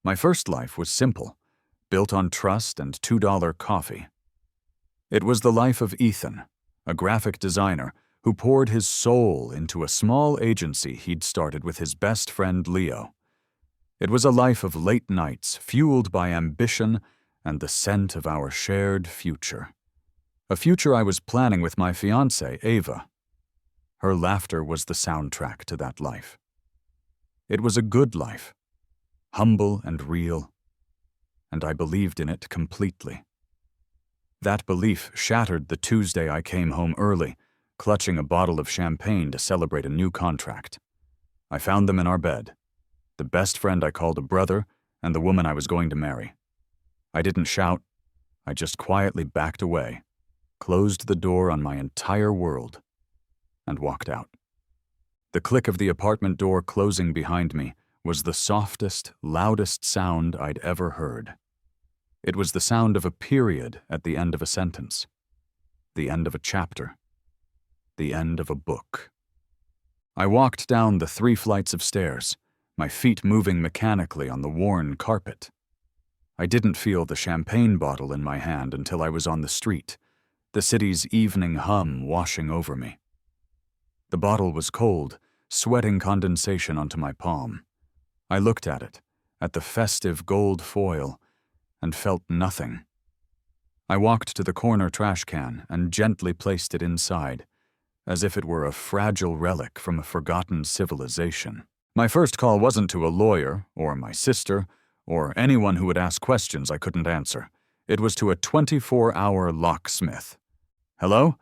My first life was simple, built on trust and $2 coffee. It was the life of Ethan, a graphic designer who poured his soul into a small agency he'd started with his best friend Leo. It was a life of late nights fueled by ambition and the scent of our shared future. A future I was planning with my fiancée, Ava. Her laughter was the soundtrack to that life. It was a good life, humble and real, and I believed in it completely. That belief shattered the Tuesday I came home early, clutching a bottle of champagne to celebrate a new contract. I found them in our bed, the best friend I called a brother and the woman I was going to marry. I didn't shout, I just quietly backed away, closed the door on my entire world, and walked out. The click of the apartment door closing behind me was the softest, loudest sound I'd ever heard. It was the sound of a period at the end of a sentence, the end of a chapter, the end of a book. I walked down the 3 flights of stairs, my feet moving mechanically on the worn carpet. I didn't feel the champagne bottle in my hand until I was on the street, the city's evening hum washing over me. The bottle was cold, sweating condensation onto my palm. I looked at it, at the festive gold foil, and felt nothing. I walked to the corner trash can and gently placed it inside, as if it were a fragile relic from a forgotten civilization. My first call wasn't to a lawyer, or my sister, or anyone who would ask questions I couldn't answer. It was to a 24-hour locksmith. Hello?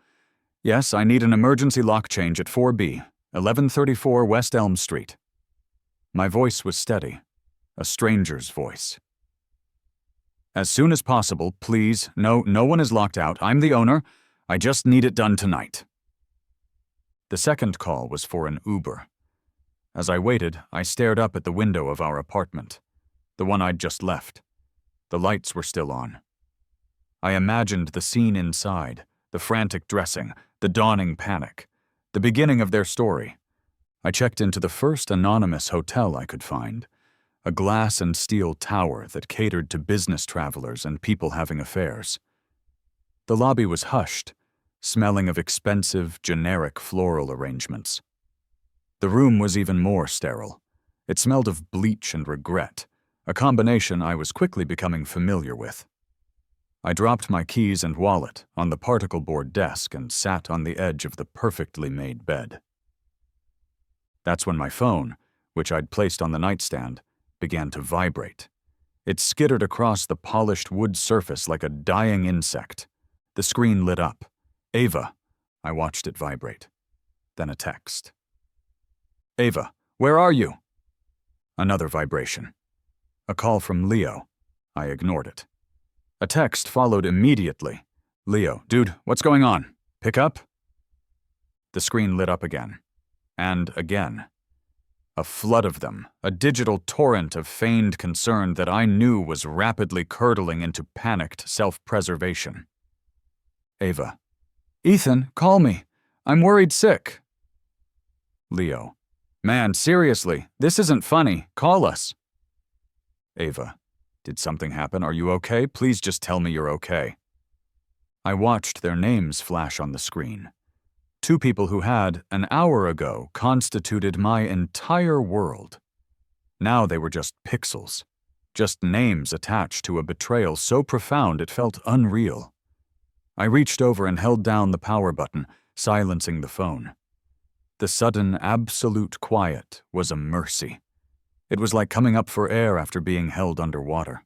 Yes, I need an emergency lock change at 4B, 1134 West Elm Street. My voice was steady, a stranger's voice. As soon as possible, please. No one is locked out. I'm the owner. I just need it done tonight. The second call was for an Uber. As I waited, I stared up at the window of our apartment, the one I'd just left. The lights were still on. I imagined the scene inside, the frantic dressing, the dawning panic, the beginning of their story. I checked into the first anonymous hotel I could find, a glass and steel tower that catered to business travelers and people having affairs. The lobby was hushed, smelling of expensive, generic floral arrangements. The room was even more sterile. It smelled of bleach and regret, a combination I was quickly becoming familiar with. I dropped my keys and wallet on the particle board desk and sat on the edge of the perfectly made bed. That's when my phone, which I'd placed on the nightstand, began to vibrate. It skittered across the polished wood surface like a dying insect. The screen lit up. Ava. I watched it vibrate. Then a text. Ava, where are you? Another vibration. A call from Leo. I ignored it. A text followed immediately. Leo, dude, what's going on? Pick up? The screen lit up again. And again. A flood of them, a digital torrent of feigned concern that I knew was rapidly curdling into panicked self-preservation. Ava. Ethan, call me. I'm worried sick. Leo. Man, seriously, this isn't funny. Call us. Ava. Did something happen? Are you okay? Please just tell me you're okay. I watched their names flash on the screen. 2 people who had, an hour ago, constituted my entire world. Now they were just pixels, just names attached to a betrayal so profound it felt unreal. I reached over and held down the power button, silencing the phone. The sudden, absolute quiet was a mercy. It was like coming up for air after being held underwater.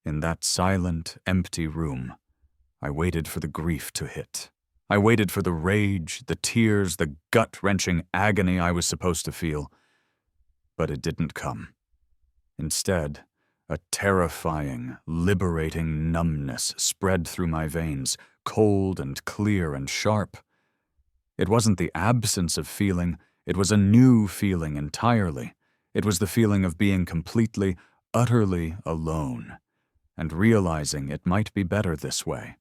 In that silent, empty room, I waited for the grief to hit. I waited for the rage, the tears, the gut-wrenching agony I was supposed to feel. But it didn't come. Instead, a terrifying, liberating numbness spread through my veins, cold and clear and sharp. It wasn't the absence of feeling, it was a new feeling entirely. It was the feeling of being completely, utterly alone, and realizing it might be better this way.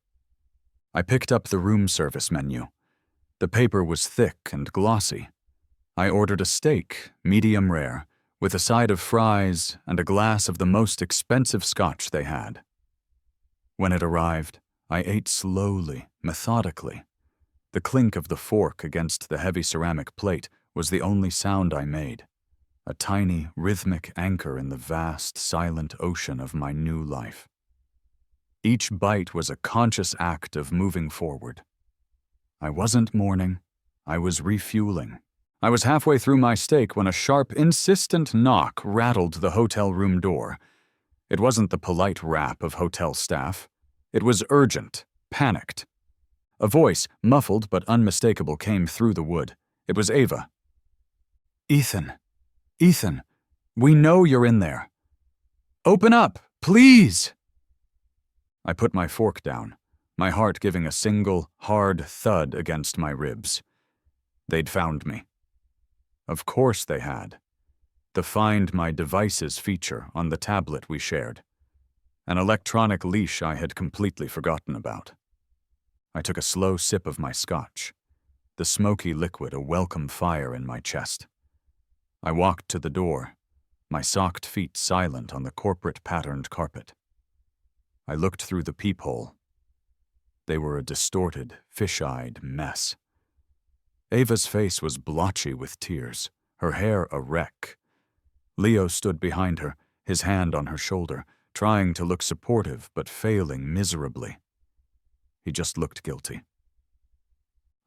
I picked up the room service menu. The paper was thick and glossy. I ordered a steak, medium rare, with a side of fries and a glass of the most expensive scotch they had. When it arrived, I ate slowly, methodically. The clink of the fork against the heavy ceramic plate was the only sound I made, a tiny, rhythmic anchor in the vast, silent ocean of my new life. Each bite was a conscious act of moving forward. I wasn't mourning, I was refueling. I was halfway through my steak when a sharp, insistent knock rattled the hotel room door. It wasn't the polite rap of hotel staff. It was urgent, panicked. A voice, muffled but unmistakable, came through the wood. It was Ava. "Ethan, Ethan, we know you're in there. Open up, please!" I put my fork down, my heart giving a single, hard thud against my ribs. They'd found me. Of course they had. The Find My Devices feature on the tablet we shared. An electronic leash I had completely forgotten about. I took a slow sip of my scotch, the smoky liquid a welcome fire in my chest. I walked to the door, my socked feet silent on the corporate-patterned carpet. I looked through the peephole. They were a distorted, fish-eyed mess. Ava's face was blotchy with tears, her hair a wreck. Leo stood behind her, his hand on her shoulder, trying to look supportive but failing miserably. He just looked guilty.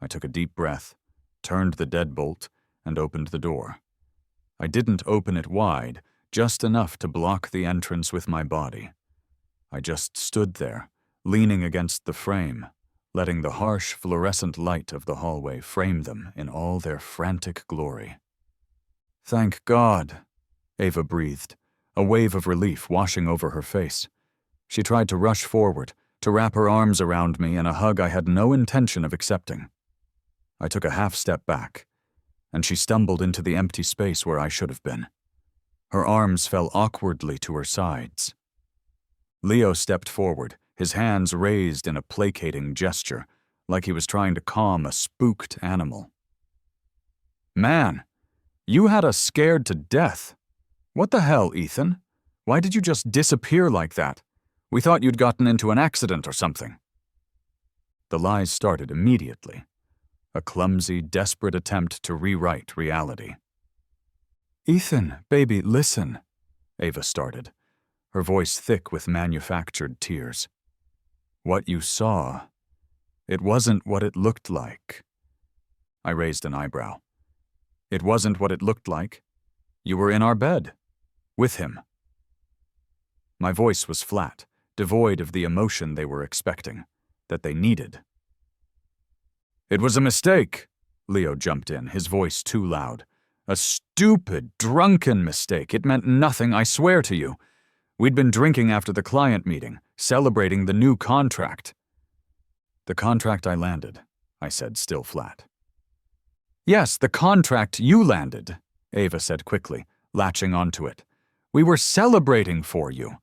I took a deep breath, turned the deadbolt, and opened the door. I didn't open it wide, just enough to block the entrance with my body. I just stood there, leaning against the frame, letting the harsh fluorescent light of the hallway frame them in all their frantic glory. "Thank God," Ava breathed, a wave of relief washing over her face. She tried to rush forward, to wrap her arms around me in a hug I had no intention of accepting. I took a half step back, and she stumbled into the empty space where I should have been. Her arms fell awkwardly to her sides. Leo stepped forward, his hands raised in a placating gesture, like he was trying to calm a spooked animal. "Man, you had us scared to death. What the hell, Ethan? Why did you just disappear like that? We thought you'd gotten into an accident or something." The lies started immediately, a clumsy, desperate attempt to rewrite reality. "Ethan, baby, listen," Ava started, her voice thick with manufactured tears. "What you saw, it wasn't what it looked like." I raised an eyebrow. "It wasn't what it looked like. You were in our bed, with him." My voice was flat, devoid of the emotion they were expecting, that they needed. "It was a mistake," Leo jumped in, his voice too loud. "A stupid, drunken mistake. It meant nothing, I swear to you. We'd been drinking after the client meeting, celebrating the new contract." "The contract I landed," I said, still flat. "Yes, the contract you landed," Ava said quickly, latching onto it. "We were celebrating for you.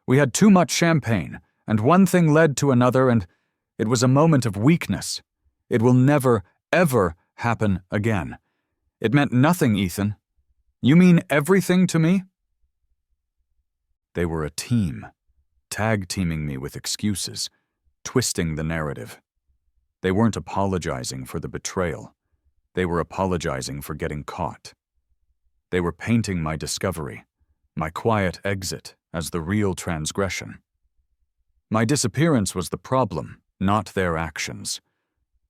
We had too much champagne, and one thing led to another, and it was a moment of weakness. It will never, ever happen again. It meant nothing, Ethan. You mean everything to me?" They were a team, tag-teaming me with excuses, twisting the narrative. They weren't apologizing for the betrayal. They were apologizing for getting caught. They were painting my discovery, my quiet exit, as the real transgression. My disappearance was the problem, not their actions.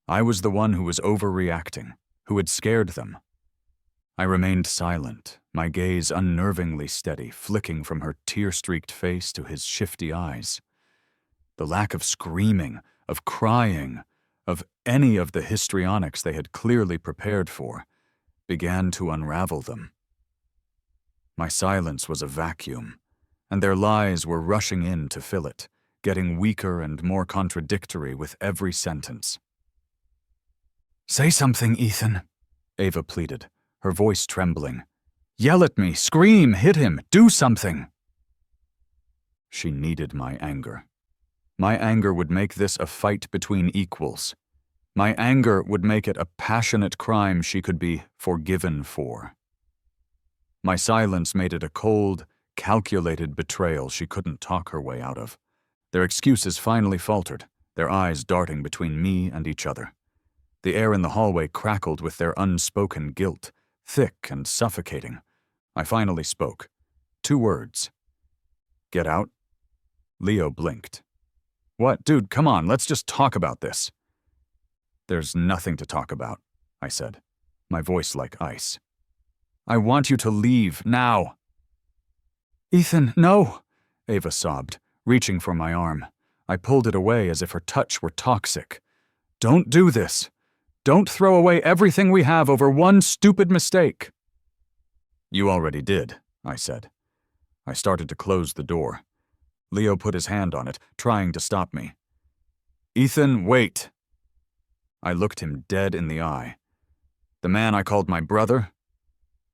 I was the one who was overreacting, who had scared them. I remained silent, my gaze unnervingly steady, flicking from her tear-streaked face to his shifty eyes. The lack of screaming, of crying, of any of the histrionics they had clearly prepared for, began to unravel them. My silence was a vacuum, and their lies were rushing in to fill it, getting weaker and more contradictory with every sentence. "Say something, Ethan," Ava pleaded, her voice trembling. "Yell at me, scream, hit him, do something." She needed my anger. My anger would make this a fight between equals. My anger would make it a passionate crime she could be forgiven for. My silence made it a cold, calculated betrayal she couldn't talk her way out of. Their excuses finally faltered, their eyes darting between me and each other. The air in the hallway crackled with their unspoken guilt, thick and suffocating. I finally spoke. 2 words. "Get out?" Leo blinked. "What? Dude, come on, let's just talk about this." "There's nothing to talk about," I said, my voice like ice. "I want you to leave, now." "Ethan, no!" Ava sobbed, reaching for my arm. I pulled it away as if her touch were toxic. "Don't do this. Don't throw away everything we have over one stupid mistake." "You already did," I said. I started to close the door. Leo put his hand on it, trying to stop me. "Ethan, wait." I looked him dead in the eye. The man I called my brother,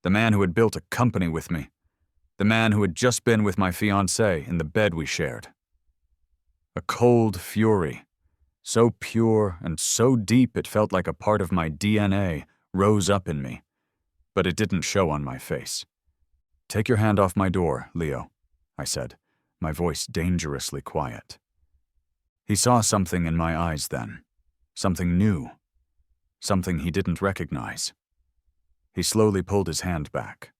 the man who had built a company with me, the man who had just been with my fiancée in the bed we shared. A cold fury, so pure and so deep it felt like a part of my DNA, rose up in me, but it didn't show on my face. "Take your hand off my door, Leo," I said, my voice dangerously quiet. He saw something in my eyes then, something new, something he didn't recognize. He slowly pulled his hand back.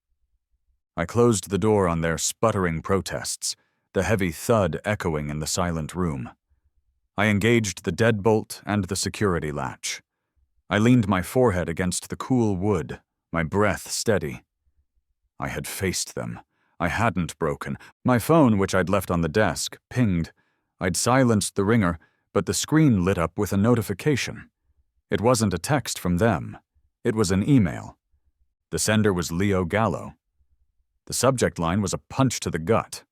I closed the door on their sputtering protests, the heavy thud echoing in the silent room. I engaged the deadbolt and the security latch. I leaned my forehead against the cool wood, my breath steady. I had faced them. I hadn't broken. My phone, which I'd left on the desk, pinged. I'd silenced the ringer, but the screen lit up with a notification. It wasn't a text from them. It was an email. The sender was Leo Gallo. The subject line was a punch to the gut.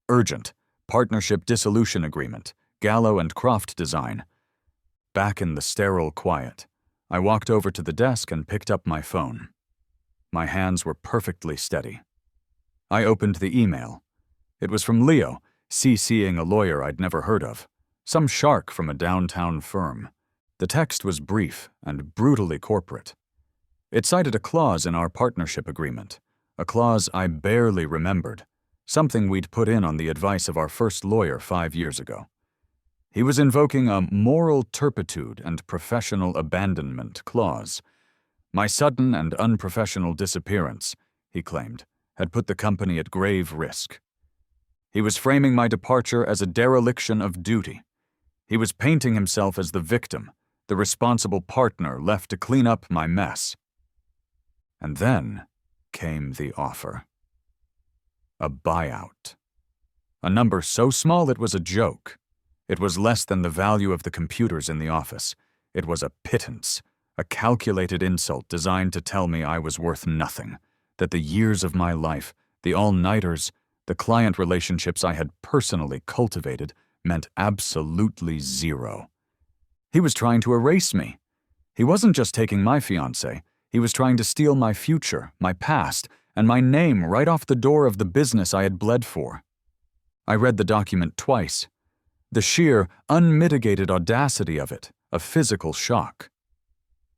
"Urgent. Partnership dissolution agreement. Gallo and Croft design." Back in the sterile quiet, I walked over to the desk and picked up my phone. My hands were perfectly steady. I opened the email. It was from Leo, CCing a lawyer I'd never heard of, some shark from a downtown firm. The text was brief and brutally corporate. It cited a clause in our partnership agreement, a clause I barely remembered, something we'd put in on the advice of our first lawyer 5 years ago. He was invoking a moral turpitude and professional abandonment clause. My sudden and unprofessional disappearance, he claimed, had put the company at grave risk. He was framing my departure as a dereliction of duty. He was painting himself as the victim, the responsible partner left to clean up my mess. And then came the offer. A buyout. A number so small it was a joke. It was less than the value of the computers in the office. It was a pittance, a calculated insult designed to tell me I was worth nothing, that the years of my life, the all-nighters, the client relationships I had personally cultivated meant absolutely zero. He was trying to erase me. He wasn't just taking my fiancée, he was trying to steal my future, my past, and my name right off the door of the business I had bled for. I read the document twice. The sheer, unmitigated audacity of it, a physical shock.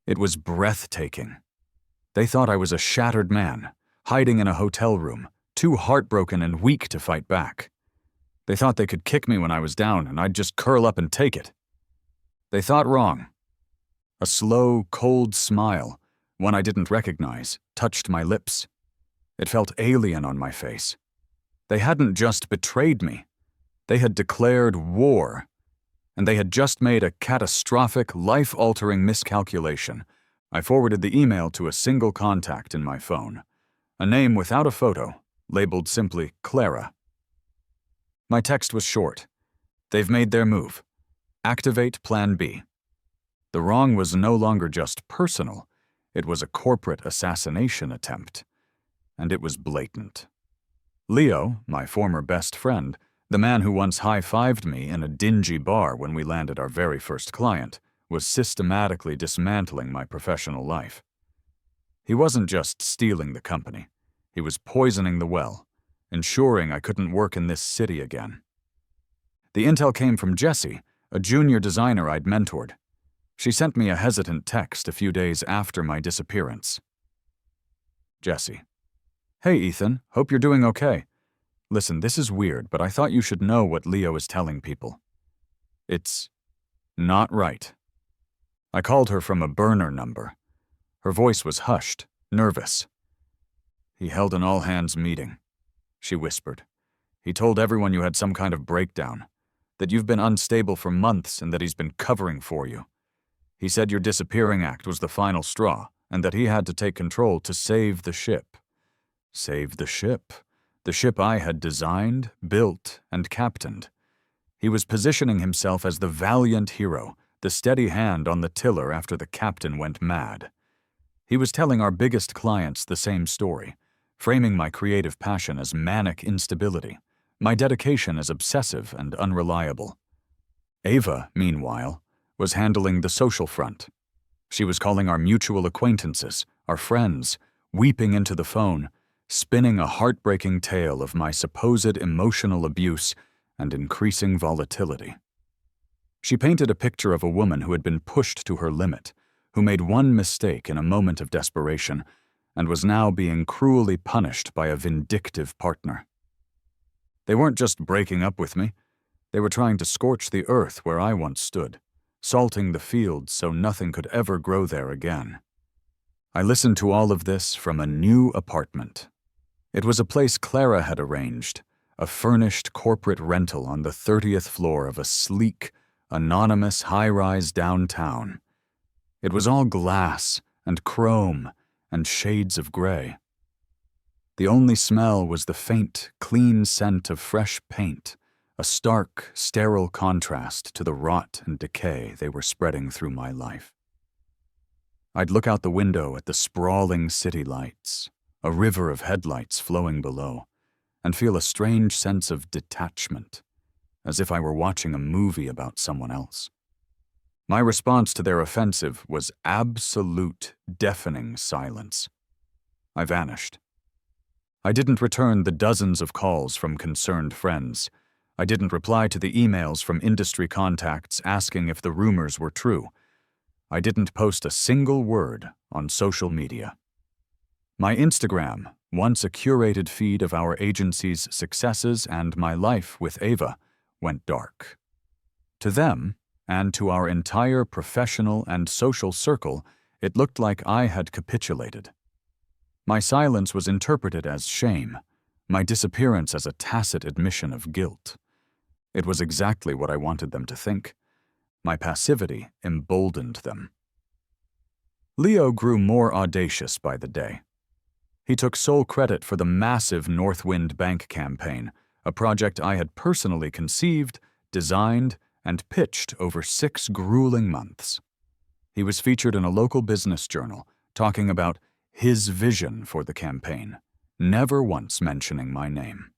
It was breathtaking. They thought I was a shattered man, hiding in a hotel room, too heartbroken and weak to fight back. They thought they could kick me when I was down and I'd just curl up and take it. They thought wrong. A slow, cold smile, one I didn't recognize, touched my lips. It felt alien on my face. They hadn't just betrayed me. They had declared war. And they had just made a catastrophic, life-altering miscalculation. I forwarded the email to a single contact in my phone. A name without a photo, labeled simply Clara. My text was short. They've made their move. Activate Plan B. The wrong was no longer just personal. It was a corporate assassination attempt. And it was blatant. Leo, my former best friend, the man who once high-fived me in a dingy bar when we landed our very first client, was systematically dismantling my professional life. He wasn't just stealing the company. He was poisoning the well, ensuring I couldn't work in this city again. The intel came from Jessie, a junior designer I'd mentored. She sent me a hesitant text a few days after my disappearance. Jessie. Hey, Ethan. Hope you're doing okay. Listen, this is weird, but I thought you should know what Leo is telling people. It's not right. I called her from a burner number. Her voice was hushed, nervous. He held an all-hands meeting, she whispered. He told everyone you had some kind of breakdown, that you've been unstable for months and that he's been covering for you. He said your disappearing act was the final straw and that he had to take control to save the ship. Save the ship? The ship I had designed, built, and captained. He was positioning himself as the valiant hero, the steady hand on the tiller after the captain went mad. He was telling our biggest clients the same story, framing my creative passion as manic instability, my dedication as obsessive and unreliable. Ava, meanwhile, was handling the social front. She was calling our mutual acquaintances, our friends, weeping into the phone, spinning a heartbreaking tale of my supposed emotional abuse and increasing volatility. She painted a picture of a woman who had been pushed to her limit, who made one mistake in a moment of desperation and was now being cruelly punished by a vindictive partner. They weren't just breaking up with me, they were trying to scorch the earth where I once stood, salting the fields so nothing could ever grow there again. I listened to all of this from a new apartment. It was a place Clara had arranged, a furnished corporate rental on the 30th floor of a sleek, anonymous high-rise downtown. It was all glass and chrome and shades of gray. The only smell was the faint, clean scent of fresh paint, a stark, sterile contrast to the rot and decay they were spreading through my life. I'd look out the window at the sprawling city lights, a river of headlights flowing below, and feel a strange sense of detachment, as if I were watching a movie about someone else. My response to their offensive was absolute, deafening silence. I vanished. I didn't return the dozens of calls from concerned friends. I didn't reply to the emails from industry contacts asking if the rumors were true. I didn't post a single word on social media. My Instagram, once a curated feed of our agency's successes and my life with Ava, went dark. To them, and to our entire professional and social circle, it looked like I had capitulated. My silence was interpreted as shame, my disappearance as a tacit admission of guilt. It was exactly what I wanted them to think. My passivity emboldened them. Leo grew more audacious by the day. He took sole credit for the massive Northwind Bank campaign, a project I had personally conceived, designed, and pitched over 6 grueling months. He was featured in a local business journal, talking about his vision for the campaign, never once mentioning my name.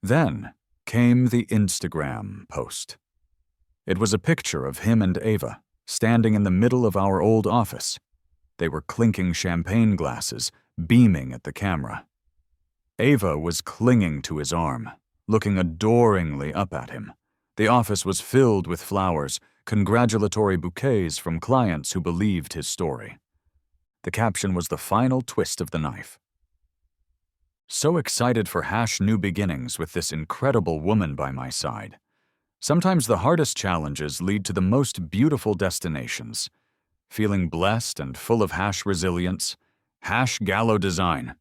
Then came the Instagram post. It was a picture of him and Ava, standing in the middle of our old office. They were clinking champagne glasses, beaming at the camera. Ava was clinging to his arm, looking adoringly up at him. The office was filled with flowers, congratulatory bouquets from clients who believed his story. The caption was the final twist of the knife. So excited for new beginnings with this incredible woman by my side. Sometimes the hardest challenges lead to the most beautiful destinations. Feeling blessed and full of resilience, Gallo Design.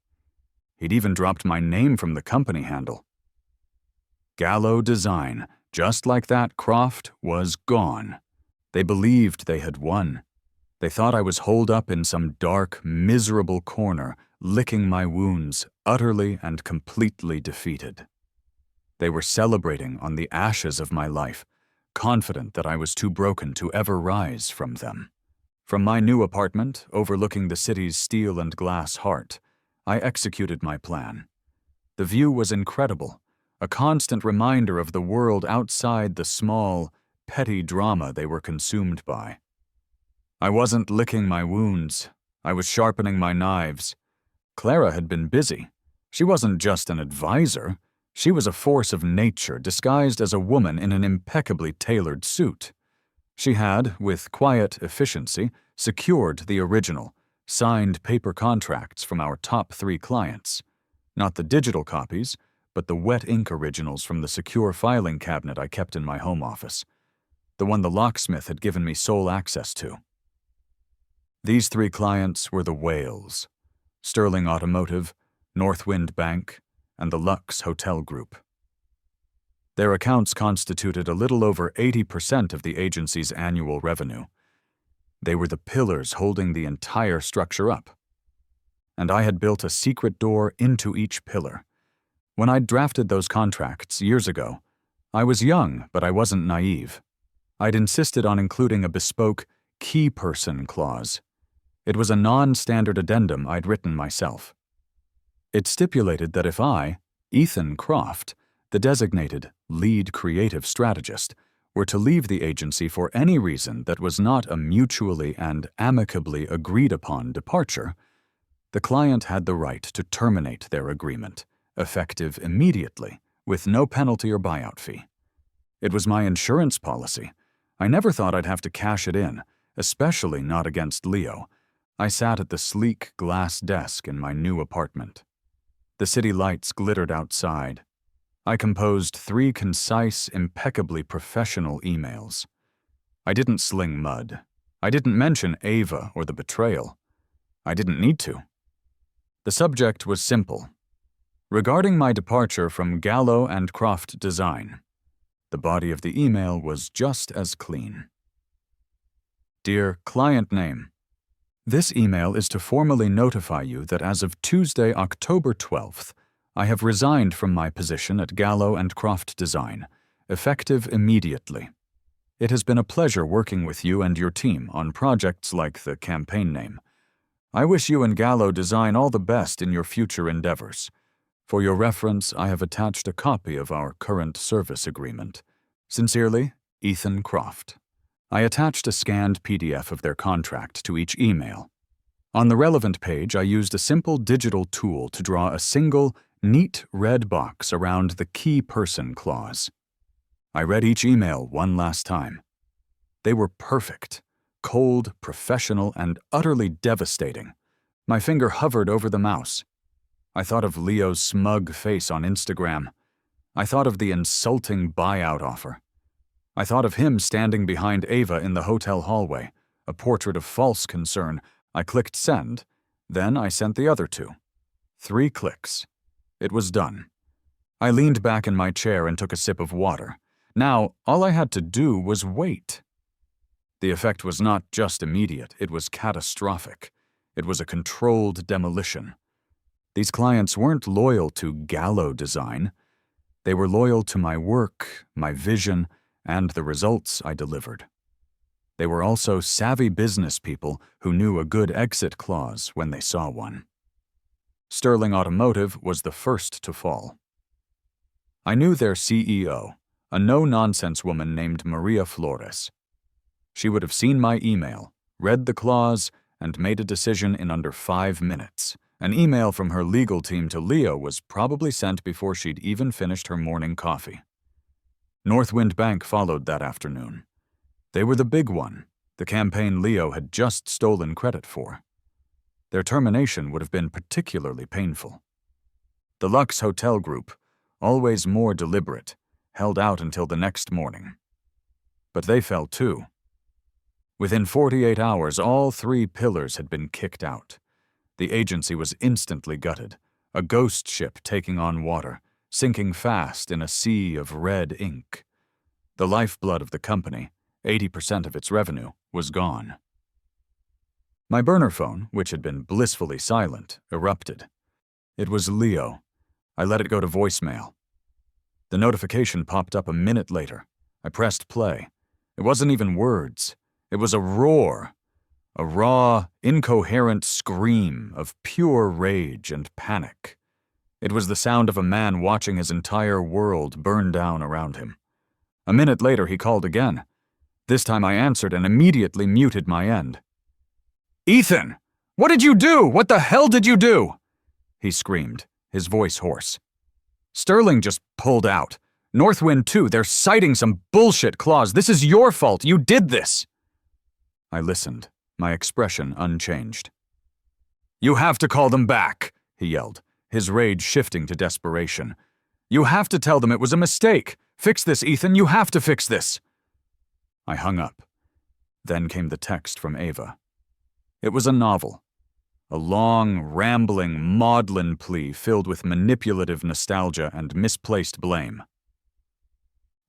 He'd even dropped my name from the company handle. Gallo Design. Just like that, Croft was gone. They believed they had won. They thought I was holed up in some dark, miserable corner, licking my wounds, utterly and completely defeated. They were celebrating on the ashes of my life, confident that I was too broken to ever rise from them. From my new apartment, overlooking the city's steel and glass heart, I executed my plan. The view was incredible, a constant reminder of the world outside the small, petty drama they were consumed by. I wasn't licking my wounds. I was sharpening my knives. Clara had been busy. She wasn't just an advisor. She was a force of nature disguised as a woman in an impeccably tailored suit. She had, with quiet efficiency, secured the original, signed paper contracts from our top 3 clients. Not the digital copies, but the wet ink originals from the secure filing cabinet I kept in my home office, the one the locksmith had given me sole access to. These 3 clients were the whales: Sterling Automotive, Northwind Bank, and the Lux Hotel Group. Their accounts constituted a little over 80% of the agency's annual revenue. They were the pillars holding the entire structure up. And I had built a secret door into each pillar. When I'd drafted those contracts years ago, I was young, but I wasn't naive. I'd insisted on including a bespoke key person clause. It was a non-standard addendum I'd written myself. It stipulated that if I, Ethan Croft, the designated lead creative strategist, were to leave the agency for any reason that was not a mutually and amicably agreed-upon departure, the client had the right to terminate their agreement, effective immediately, with no penalty or buyout fee. It was my insurance policy. I never thought I'd have to cash it in, especially not against Leo. I sat at the sleek glass desk in my new apartment. The city lights glittered outside. I composed 3 concise, impeccably professional emails. I didn't sling mud. I didn't mention Ava or the betrayal. I didn't need to. The subject was simple. Regarding my departure from Gallo and Croft Design. The body of the email was just as clean. Dear Client Name, this email is to formally notify you that as of Tuesday, October 12th, I have resigned from my position at Gallo and Croft Design, effective immediately. It has been a pleasure working with you and your team on projects like the campaign name. I wish you and Gallo Design all the best in your future endeavors. For your reference, I have attached a copy of our current service agreement. Sincerely, Ethan Croft. I attached a scanned PDF of their contract to each email. On the relevant page, I used a simple digital tool to draw a single, neat red box around the key person clause. I read each email one last time. They were perfect, cold, professional, and utterly devastating. My finger hovered over the mouse. I thought of Leo's smug face on Instagram. I thought of the insulting buyout offer. I thought of him standing behind Ava in the hotel hallway, a portrait of false concern. I clicked send, then I sent the other 2. 3 clicks. It was done. I leaned back in my chair and took a sip of water. Now, all I had to do was wait. The effect was not just immediate, it was catastrophic. It was a controlled demolition. These clients weren't loyal to Gallo Design. They were loyal to my work, my vision, and the results I delivered. They were also savvy business people who knew a good exit clause when they saw one. Sterling Automotive was the first to fall. I knew their CEO, a no-nonsense woman named Maria Flores. She would have seen my email, read the clause, and made a decision in under 5 minutes. An email from her legal team to Leo was probably sent before she'd even finished her morning coffee. Northwind Bank followed that afternoon. They were the big one, the campaign Leo had just stolen credit for. Their termination would have been particularly painful. The Lux Hotel Group, always more deliberate, held out until the next morning. But they fell too. Within 48 hours, all 3 pillars had been kicked out. The agency was instantly gutted, a ghost ship taking on water, sinking fast in a sea of red ink. The lifeblood of the company, 80% of its revenue, was gone. My burner phone, which had been blissfully silent, erupted. It was Leo. I let it go to voicemail. The notification popped up a minute later. I pressed play. It wasn't even words. It was a roar. A raw, incoherent scream of pure rage and panic. It was the sound of a man watching his entire world burn down around him. A minute later, he called again. This time I answered and immediately muted my end. "Ethan! What did you do? What the hell did you do?" he screamed, his voice hoarse. "Sterling just pulled out. Northwind too, they're citing some bullshit clause. This is your fault. You did this." I listened, my expression unchanged. You have to call them back, he yelled, his rage shifting to desperation. You have to tell them it was a mistake. Fix this, Ethan. You have to fix this. I hung up. Then came the text from Ava. It was a novel. A long, rambling, maudlin plea filled with manipulative nostalgia and misplaced blame.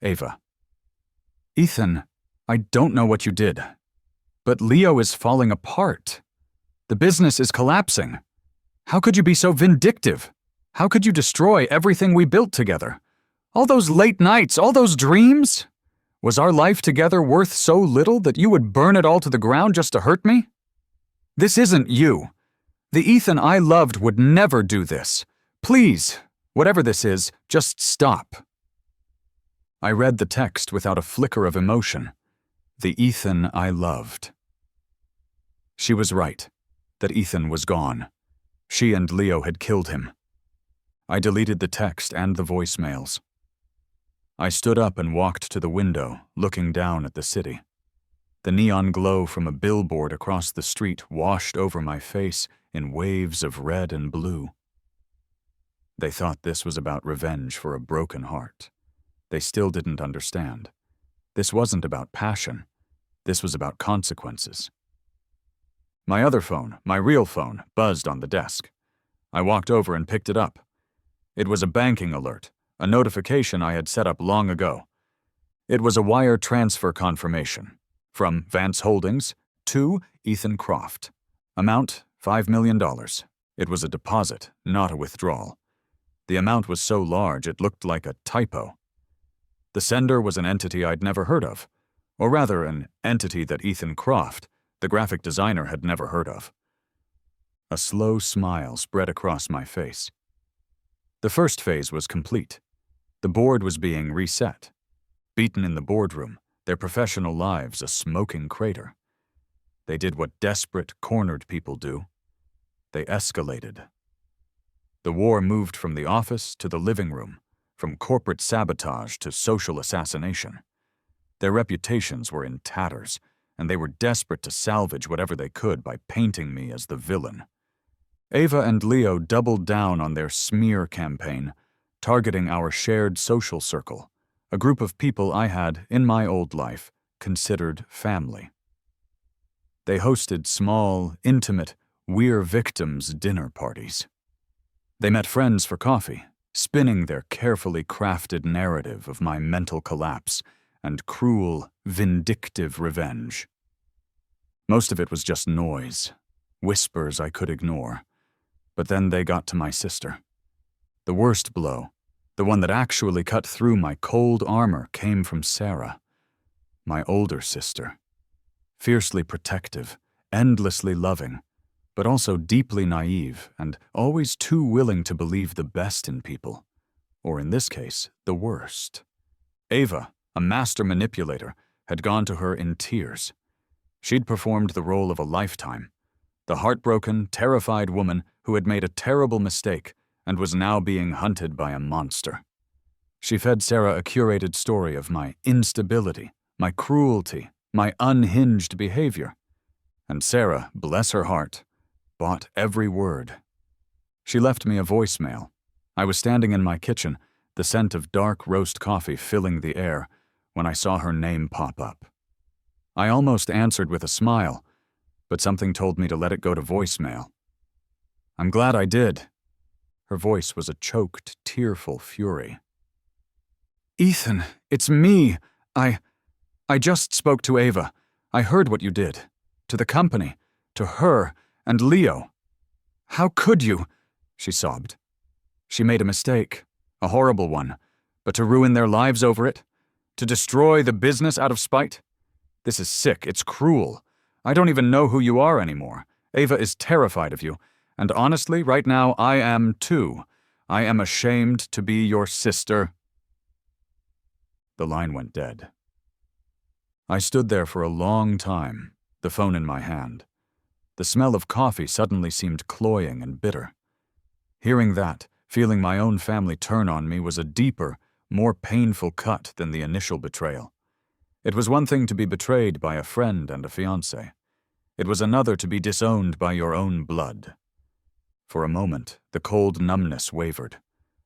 Ava. Ethan, I don't know what you did, but Leo is falling apart. The business is collapsing. How could you be so vindictive? How could you destroy everything we built together? All those late nights, all those dreams? Was our life together worth so little that you would burn it all to the ground just to hurt me? This isn't you. The Ethan I loved would never do this. Please, whatever this is, just stop. I read the text without a flicker of emotion. The Ethan I loved. She was right, that Ethan was gone. She and Leo had killed him. I deleted the text and the voicemails. I stood up and walked to the window, looking down at the city. The neon glow from a billboard across the street washed over my face in waves of red and blue. They thought this was about revenge for a broken heart. They still didn't understand. This wasn't about passion. This was about consequences. My other phone, my real phone, buzzed on the desk. I walked over and picked it up. It was a banking alert, a notification I had set up long ago. It was a wire transfer confirmation from Vance Holdings to Ethan Croft. Amount $5 million. It was a deposit, not a withdrawal. The amount was so large it looked like a typo. The sender was an entity I'd never heard of, or rather an entity that Ethan Croft, the graphic designer, had never heard of. A slow smile spread across my face. The first phase was complete. The board was being reset. Beaten in the boardroom, their professional lives a smoking crater. They did what desperate, cornered people do. They escalated. The war moved from the office to the living room, from corporate sabotage to social assassination. Their reputations were in tatters, and they were desperate to salvage whatever they could by painting me as the villain. Ava and Leo doubled down on their smear campaign, targeting our shared social circle, a group of people I had, in my old life, considered family. They hosted small, intimate, we're victims dinner parties. They met friends for coffee, spinning their carefully crafted narrative of my mental collapse and cruel, vindictive revenge. Most of it was just noise, whispers I could ignore. But then they got to my sister. The worst blow, the one that actually cut through my cold armor, came from Sarah, my older sister. Fiercely protective, endlessly loving, but also deeply naive and always too willing to believe the best in people, or in this case, the worst. Ava, a master manipulator, had gone to her in tears. She'd performed the role of a lifetime, the heartbroken, terrified woman who had made a terrible mistake and was now being hunted by a monster. She fed Sarah a curated story of my instability, my cruelty, my unhinged behavior. And Sarah, bless her heart, bought every word. She left me a voicemail. I was standing in my kitchen, the scent of dark roast coffee filling the air, when I saw her name pop up. I almost answered with a smile, but something told me to let it go to voicemail. I'm glad I did. Her voice was a choked, tearful fury. Ethan, it's me. I just spoke to Ava. I heard what you did. To the company, to her, and Leo. How could you? She sobbed. She made a mistake, a horrible one, but to ruin their lives over it? To destroy the business out of spite? This is sick, it's cruel. I don't even know who you are anymore. Ava is terrified of you, and honestly, right now, I am too. I am ashamed to be your sister. The line went dead. I stood there for a long time, the phone in my hand. The smell of coffee suddenly seemed cloying and bitter. Hearing that, feeling my own family turn on me, was a deeper, more painful cut than the initial betrayal. It was one thing to be betrayed by a friend and a fiancé. It was another to be disowned by your own blood. For a moment, the cold numbness wavered.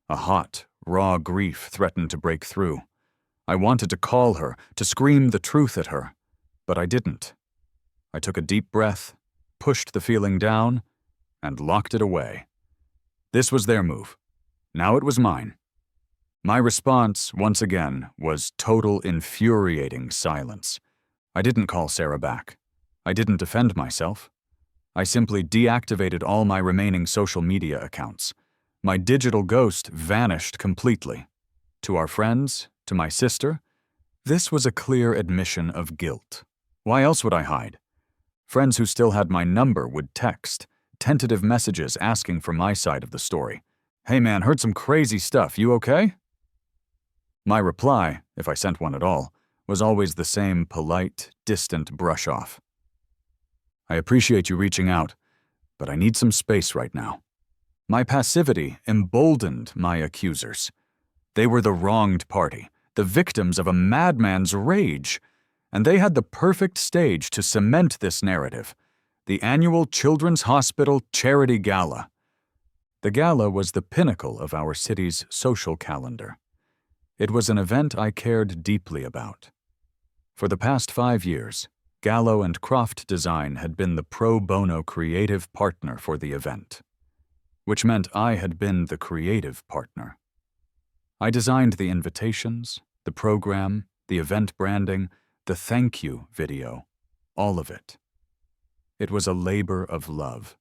A hot, raw grief threatened to break through. I wanted to call her, to scream the truth at her, but I didn't. I took a deep breath, pushed the feeling down, and locked it away. This was their move. Now it was mine. My response, once again, was total infuriating silence. I didn't call Sarah back. I didn't defend myself. I simply deactivated all my remaining social media accounts. My digital ghost vanished completely. To our friends, to my sister, this was a clear admission of guilt. Why else would I hide? Friends who still had my number would text, tentative messages asking for my side of the story. "Hey man, heard some crazy stuff, you okay?" My reply, if I sent one at all, was always the same polite, distant brush-off. "I appreciate you reaching out, but I need some space right now." My passivity emboldened my accusers. They were the wronged party, the victims of a madman's rage, and they had the perfect stage to cement this narrative: the annual Children's Hospital Charity Gala. The gala was the pinnacle of our city's social calendar. It was an event I cared deeply about. For the past 5 years, Gallo and Croft Design had been the pro bono creative partner for the event, which meant I had been the creative partner. I designed the invitations, the program, the event branding, the thank you video, all of it. It was a labor of love.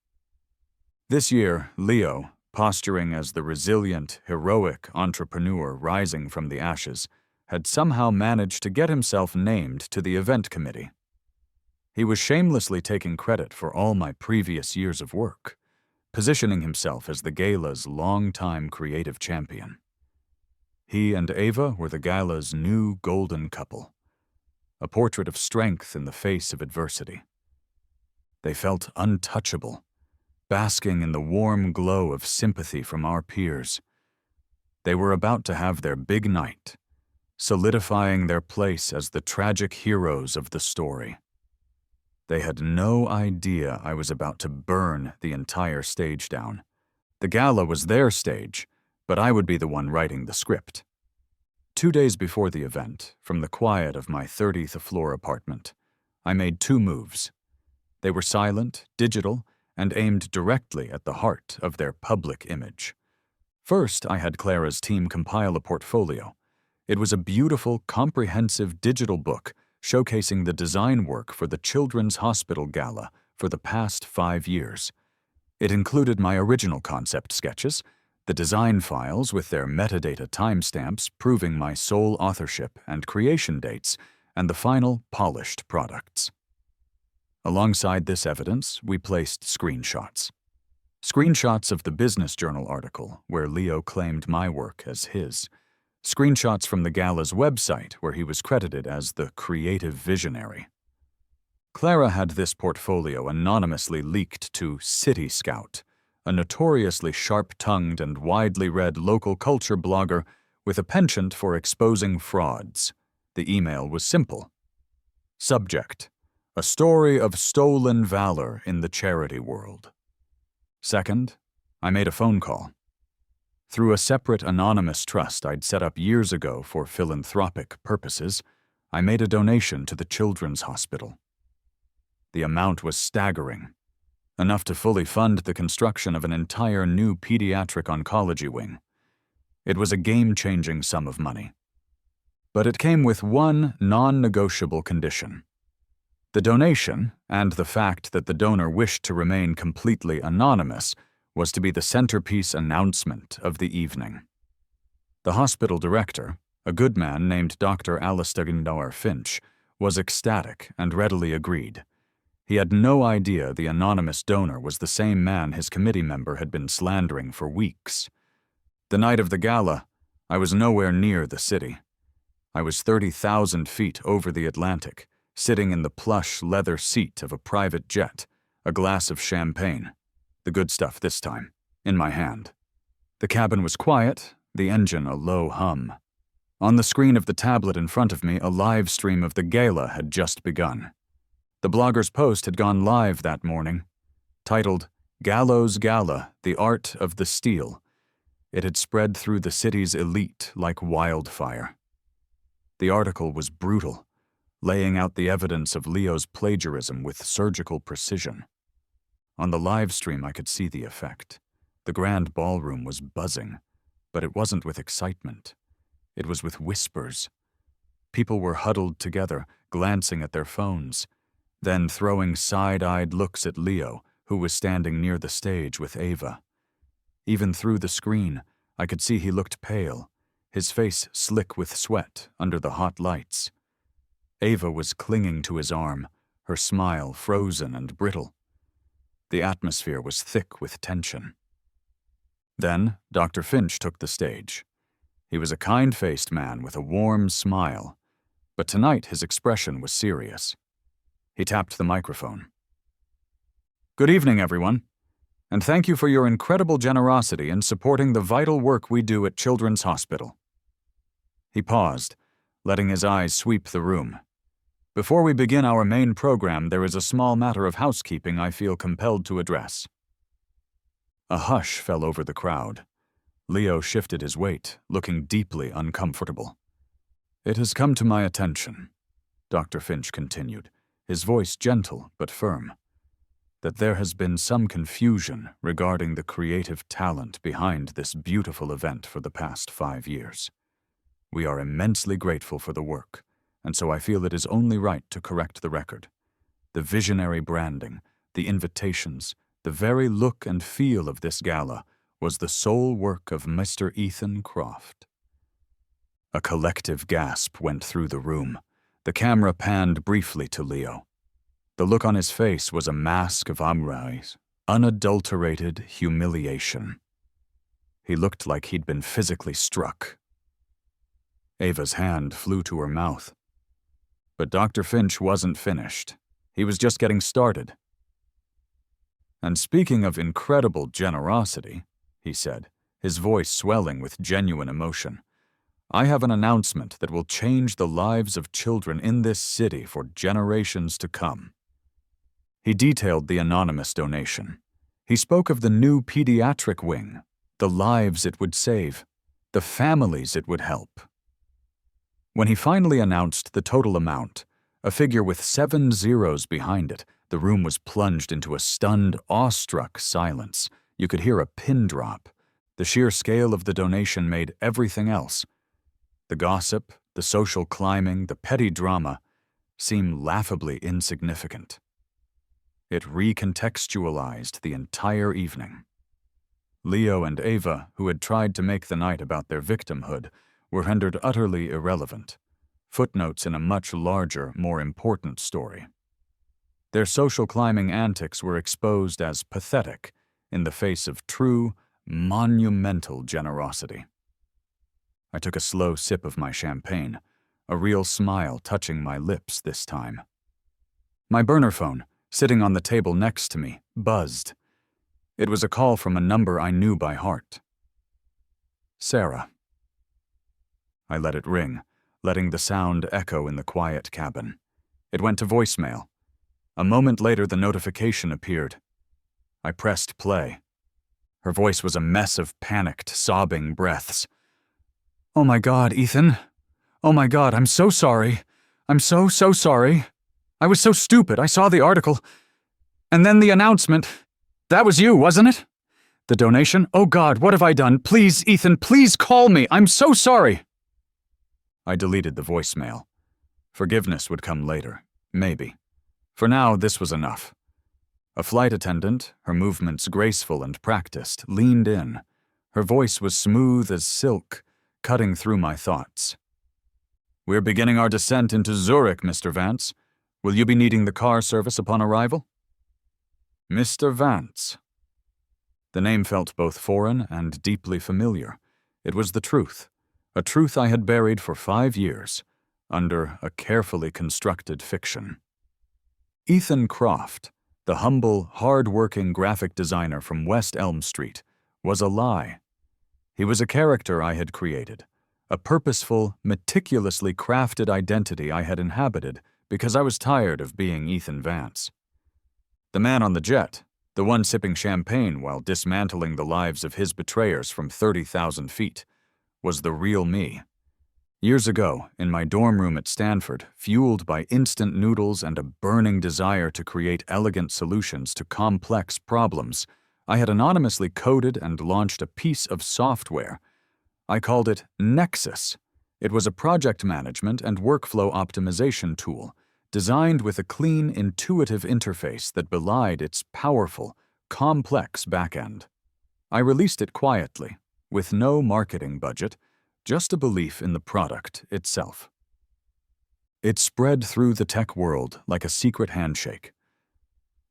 This year, Leo, posturing as the resilient, heroic entrepreneur rising from the ashes, had somehow managed to get himself named to the event committee. He was shamelessly taking credit for all my previous years of work, positioning himself as the gala's longtime creative champion. He and Ava were the gala's new golden couple, a portrait of strength in the face of adversity. They felt untouchable, basking in the warm glow of sympathy from our peers. They were about to have their big night, solidifying their place as the tragic heroes of the story. They had no idea I was about to burn the entire stage down. The gala was their stage, but I would be the one writing the script. 2 days before the event, from the quiet of my 30th floor apartment, I made 2 moves. They were silent, digital, and aimed directly at the heart of their public image. First, I had Clara's team compile a portfolio. It was a beautiful, comprehensive digital book showcasing the design work for the Children's Hospital Gala for the past 5 years. It included my original concept sketches, the design files with their metadata timestamps proving my sole authorship and creation dates, and the final polished products. Alongside this evidence, we placed screenshots. Screenshots of the Business Journal article, where Leo claimed my work as his. Screenshots from the gala's website, where he was credited as the creative visionary. Clara had this portfolio anonymously leaked to City Scout, a notoriously sharp-tongued and widely read local culture blogger with a penchant for exposing frauds. The email was simple. Subject: a story of stolen valor in the charity world. Second, I made a phone call. Through a separate anonymous trust I'd set up years ago for philanthropic purposes, I made a donation to the Children's Hospital. The amount was staggering, enough to fully fund the construction of an entire new pediatric oncology wing. It was a game-changing sum of money. But it came with one non-negotiable condition. The donation, and the fact that the donor wished to remain completely anonymous, was to be the centerpiece announcement of the evening. The hospital director, a good man named Dr. Alistair Finch, was ecstatic and readily agreed. He had no idea the anonymous donor was the same man his committee member had been slandering for weeks. The night of the gala, I was nowhere near the city. I was 30,000 feet over the Atlantic, sitting in the plush leather seat of a private jet, a glass of champagne, the good stuff this time, in my hand. The cabin was quiet, the engine a low hum. On the screen of the tablet in front of me, a live stream of the gala had just begun. The blogger's post had gone live that morning, titled, Gallows Gala, the art of the steal. It had spread through the city's elite like wildfire. The article was brutal, laying out the evidence of Leo's plagiarism with surgical precision. On the live stream, I could see the effect. The grand ballroom was buzzing, but it wasn't with excitement. It was with whispers. People were huddled together, glancing at their phones, then throwing side-eyed looks at Leo, who was standing near the stage with Ava. Even through the screen, I could see he looked pale, his face slick with sweat under the hot lights. Ava was clinging to his arm, her smile frozen and brittle. The atmosphere was thick with tension. Then Dr. Finch took the stage. He was a kind-faced man with a warm smile, but tonight his expression was serious. He tapped the microphone. "Good evening, everyone, and thank you for your incredible generosity in supporting the vital work we do at Children's Hospital." He paused, letting his eyes sweep the room. "Before we begin our main program, there is a small matter of housekeeping I feel compelled to address." A hush fell over the crowd. Leo shifted his weight, looking deeply uncomfortable. "It has come to my attention," Dr. Finch continued, his voice gentle but firm, "that there has been some confusion regarding the creative talent behind this beautiful event for the past 5 years. We are immensely grateful for the work, and so I feel it is only right to correct the record. The visionary branding, the invitations, the very look and feel of this gala was the sole work of Mr. Ethan Croft." A collective gasp went through the room. The camera panned briefly to Leo. The look on his face was a mask of outrage, unadulterated humiliation. He looked like he'd been physically struck. Ava's hand flew to her mouth. But Dr. Finch wasn't finished. He was just getting started. "And speaking of incredible generosity," he said, his voice swelling with genuine emotion, "I have an announcement that will change the lives of children in this city for generations to come." He detailed the anonymous donation. He spoke of the new pediatric wing, the lives it would save, the families it would help. When he finally announced the total amount, a figure with 7 zeros behind it, the room was plunged into a stunned, awestruck silence. You could hear a pin drop. The sheer scale of the donation made everything else, the gossip, the social climbing, the petty drama, seem laughably insignificant. It recontextualized the entire evening. Leo and Ava, who had tried to make the night about their victimhood, were rendered utterly irrelevant, footnotes in a much larger, more important story. Their social climbing antics were exposed as pathetic in the face of true, monumental generosity. I took a slow sip of my champagne, a real smile touching my lips this time. My burner phone, sitting on the table next to me, buzzed. It was a call from a number I knew by heart. Sarah. I let it ring, letting the sound echo in the quiet cabin. It went to voicemail. A moment later, the notification appeared. I pressed play. Her voice was a mess of panicked, sobbing breaths. "Oh my God, Ethan. Oh my God, I'm so sorry. I'm so sorry. I was so stupid. I saw the article. And then the announcement. That was you, wasn't it? The donation? Oh God, what have I done? Please, Ethan, please call me. I'm so sorry." I deleted the voicemail. Forgiveness would come later. Maybe. For now, this was enough. A flight attendant, her movements graceful and practiced, leaned in. Her voice was smooth as silk, cutting through my thoughts. "We're beginning our descent into Zurich, Mr. Vance. Will you be needing the car service upon arrival?" Mr. Vance. The name felt both foreign and deeply familiar. It was the truth, a truth I had buried for 5 years, under a carefully constructed fiction. Ethan Croft, the humble, hard-working graphic designer from West Elm Street, was a lie. He was a character I had created, a purposeful, meticulously crafted identity I had inhabited because I was tired of being Ethan Vance. The man on the jet, the one sipping champagne while dismantling the lives of his betrayers from 30,000 feet, was the real me. Years ago, in my dorm room at Stanford, fueled by instant noodles and a burning desire to create elegant solutions to complex problems, I had anonymously coded and launched a piece of software. I called it Nexus. It was a project management and workflow optimization tool, designed with a clean, intuitive interface that belied its powerful, complex backend. I released it quietly, with no marketing budget, just a belief in the product itself. It spread through the tech world like a secret handshake.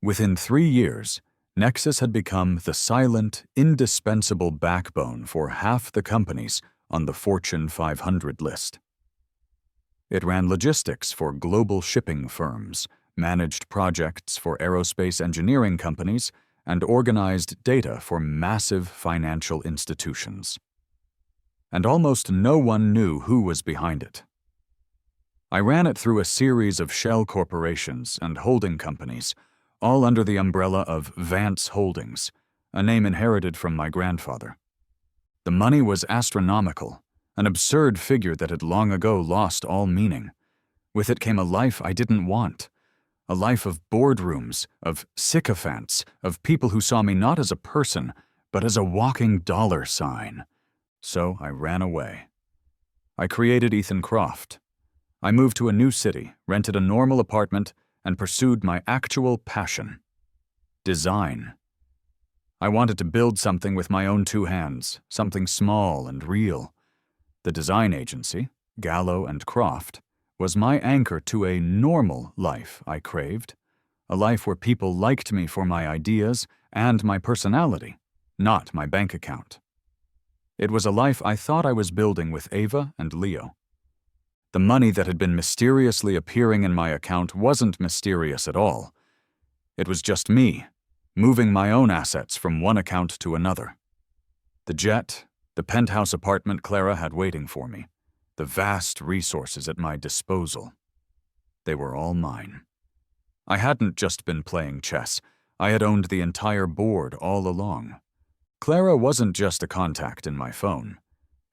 Within 3 years, Nexus had become the silent, indispensable backbone for half the companies on the Fortune 500 list. It ran logistics for global shipping firms, managed projects for aerospace engineering companies, and organized data for massive financial institutions. And almost no one knew who was behind it. I ran it through a series of shell corporations and holding companies, all under the umbrella of Vance Holdings, a name inherited from my grandfather. The money was astronomical, an absurd figure that had long ago lost all meaning. With it came a life I didn't want, a life of boardrooms, of sycophants, of people who saw me not as a person, but as a walking dollar sign. So I ran away. I created Ethan Croft. I moved to a new city, rented a normal apartment, and pursued my actual passion: design. I wanted to build something with my own 2 hands, something small and real. The design agency, Gallo and Croft, was my anchor to a normal life I craved, a life where people liked me for my ideas and my personality, not my bank account. It was a life I thought I was building with Ava and Leo. The money that had been mysteriously appearing in my account wasn't mysterious at all. It was just me, moving my own assets from one account to another. The jet, the penthouse apartment Clara had waiting for me, the vast resources at my disposal. They were all mine. I hadn't just been playing chess. I had owned the entire board all along. Clara wasn't just a contact in my phone.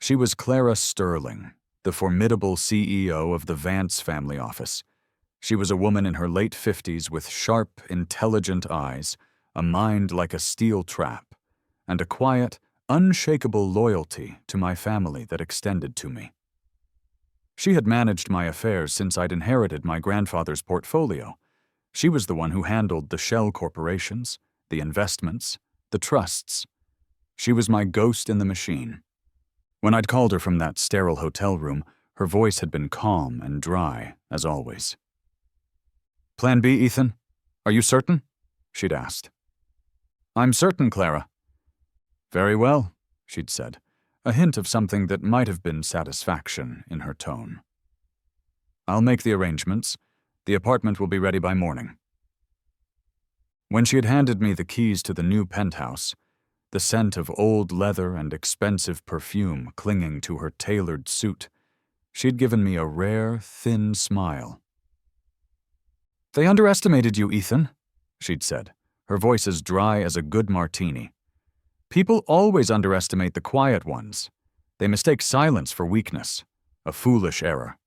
She was Clara Sterling, the formidable CEO of the Vance family office. She was a woman in her late 50s with sharp, intelligent eyes, a mind like a steel trap, and a quiet, unshakable loyalty to my family that extended to me. She had managed my affairs since I'd inherited my grandfather's portfolio. She was the one who handled the shell corporations, the investments, the trusts. She was my ghost in the machine. When I'd called her from that sterile hotel room, her voice had been calm and dry, as always. "Plan B, Ethan? Are you certain?" she'd asked. "I'm certain, Clara." "Very well," she'd said, a hint of something that might have been satisfaction in her tone. "I'll make the arrangements. The apartment will be ready by morning." When she had handed me the keys to the new penthouse, the scent of old leather and expensive perfume clinging to her tailored suit, she'd given me a rare, thin smile. "They underestimated you, Ethan," she'd said, her voice as dry as a good martini. "People always underestimate the quiet ones. They mistake silence for weakness, a foolish error."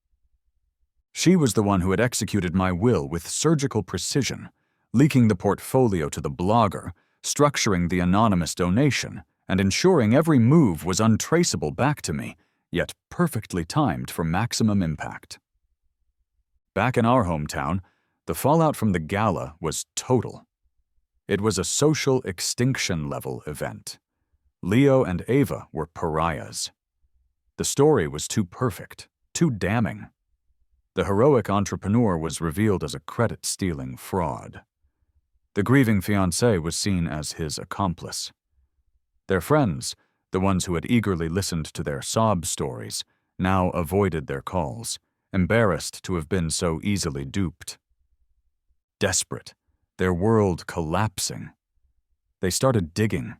She was the one who had executed my will with surgical precision, leaking the portfolio to the blogger, structuring the anonymous donation, and ensuring every move was untraceable back to me, yet perfectly timed for maximum impact. Back in our hometown, the fallout from the gala was total. It was a social extinction-level event. Leo and Ava were pariahs. The story was too perfect, too damning. The heroic entrepreneur was revealed as a credit-stealing fraud. The grieving fiancé was seen as his accomplice. Their friends, the ones who had eagerly listened to their sob stories, now avoided their calls, embarrassed to have been so easily duped. Desperate, their world collapsing, they started digging.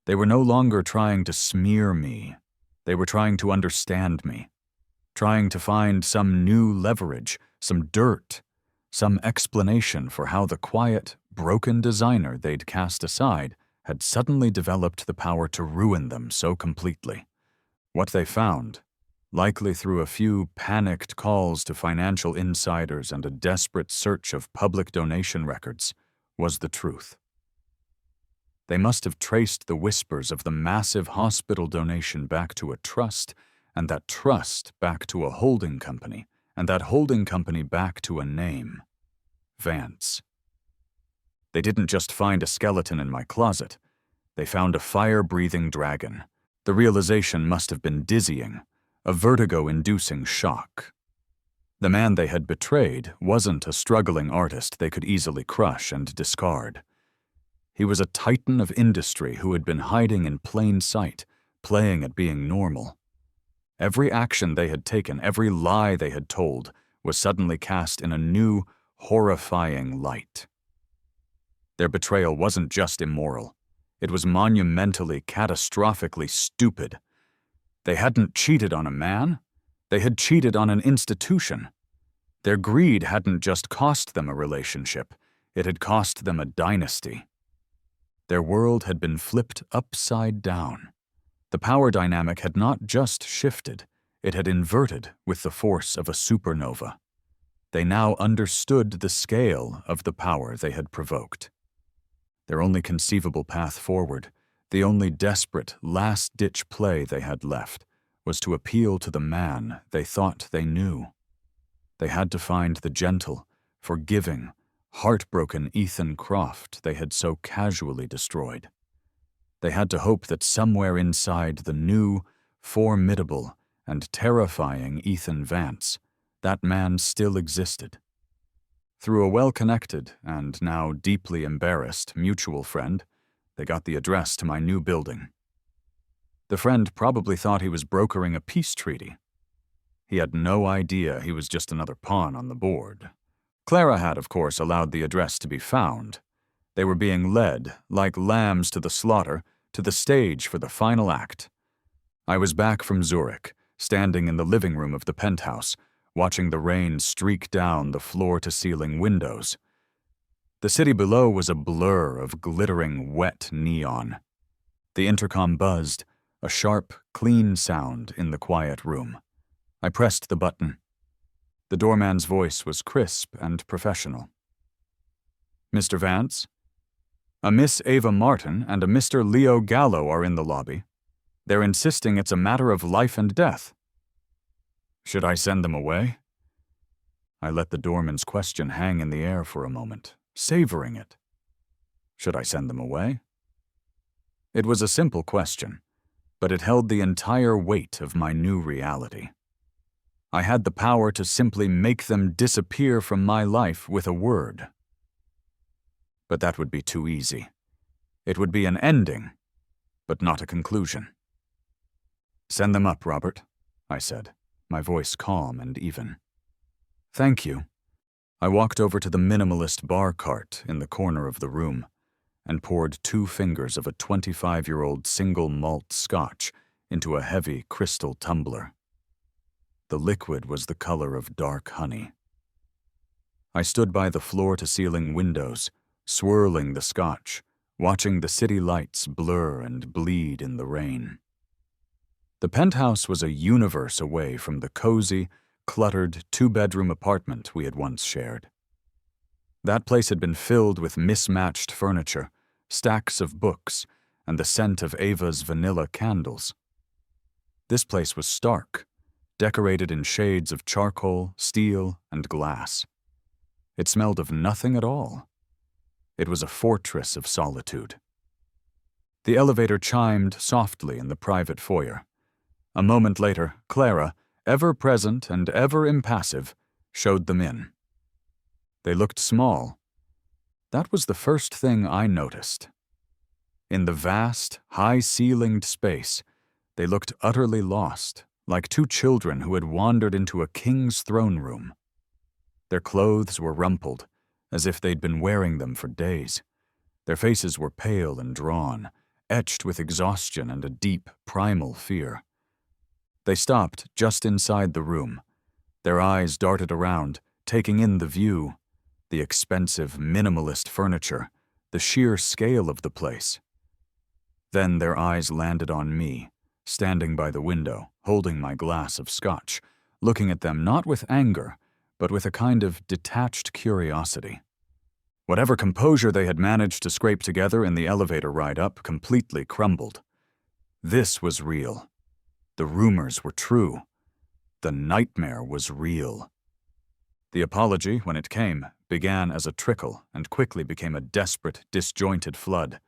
They were no longer trying to smear me. They were trying to understand me, trying to find some new leverage, some dirt, some explanation for how the quiet, broken designer they'd cast aside had suddenly developed the power to ruin them so completely. What they found, likely through a few panicked calls to financial insiders and a desperate search of public donation records, was the truth. They must have traced the whispers of the massive hospital donation back to a trust, and that trust back to a holding company, and that holding company back to a name: Vance. They didn't just find a skeleton in my closet. They found a fire-breathing dragon. The realization must have been dizzying, a vertigo-inducing shock. The man they had betrayed wasn't a struggling artist they could easily crush and discard. He was a titan of industry who had been hiding in plain sight, playing at being normal. Every action they had taken, every lie they had told, was suddenly cast in a new, horrifying light. Their betrayal wasn't just immoral. It was monumentally, catastrophically stupid. They hadn't cheated on a man. They had cheated on an institution. Their greed hadn't just cost them a relationship. It had cost them a dynasty. Their world had been flipped upside down. The power dynamic had not just shifted, it had inverted with the force of a supernova. They now understood the scale of the power they had provoked. Their only conceivable path forward, the only desperate, last-ditch play they had left, was to appeal to the man they thought they knew. They had to find the gentle, forgiving, heartbroken Ethan Croft they had so casually destroyed. They had to hope that somewhere inside the new, formidable, and terrifying Ethan Vance, that man still existed. Through a well-connected and now deeply embarrassed mutual friend, they got the address to my new building. The friend probably thought he was brokering a peace treaty. He had no idea he was just another pawn on the board. Clara had, of course, allowed the address to be found. They were being led, like lambs to the slaughter, to the stage for the final act. I was back from Zurich, standing in the living room of the penthouse, watching the rain streak down the floor-to-ceiling windows. The city below was a blur of glittering, wet neon. The intercom buzzed, a sharp, clean sound in the quiet room. I pressed the button. The doorman's voice was crisp and professional. "Mr. Vance? A Miss Ava Martin and a Mr. Leo Gallo are in the lobby. They're insisting it's a matter of life and death." "Should I send them away?" I let the doorman's question hang in the air for a moment, savoring it. Should I send them away? It was a simple question, but it held the entire weight of my new reality. I had the power to simply make them disappear from my life with a word. But that would be too easy. It would be an ending, but not a conclusion. "Send them up, Robert," I said, my voice calm and even. "Thank you." I walked over to the minimalist bar cart in the corner of the room and poured 2 fingers of a 25-year-old single malt scotch into a heavy crystal tumbler. The liquid was the color of dark honey. I stood by the floor-to-ceiling windows, swirling the scotch, watching the city lights blur and bleed in the rain. The penthouse was a universe away from the cozy, cluttered 2-bedroom apartment we had once shared. That place had been filled with mismatched furniture, stacks of books, and the scent of Ava's vanilla candles. This place was stark, decorated in shades of charcoal, steel, and glass. It smelled of nothing at all. It was a fortress of solitude. The elevator chimed softly in the private foyer. A moment later, Clara, ever present and ever impassive, showed them in. They looked small. That was the first thing I noticed. In the vast, high-ceilinged space, they looked utterly lost, like 2 children who had wandered into a king's throne room. Their clothes were rumpled, as if they'd been wearing them for days. Their faces were pale and drawn, etched with exhaustion and a deep, primal fear. They stopped just inside the room. Their eyes darted around, taking in the view, The expensive, minimalist furniture, the sheer scale of the place. Then their eyes landed on me, standing by the window, holding my glass of scotch, looking at them not with anger, but with a kind of detached curiosity. Whatever composure they had managed to scrape together in the elevator ride up completely crumbled. This was real. The rumors were true. The nightmare was real. The apology, when it came, began as a trickle and quickly became a desperate, disjointed flood.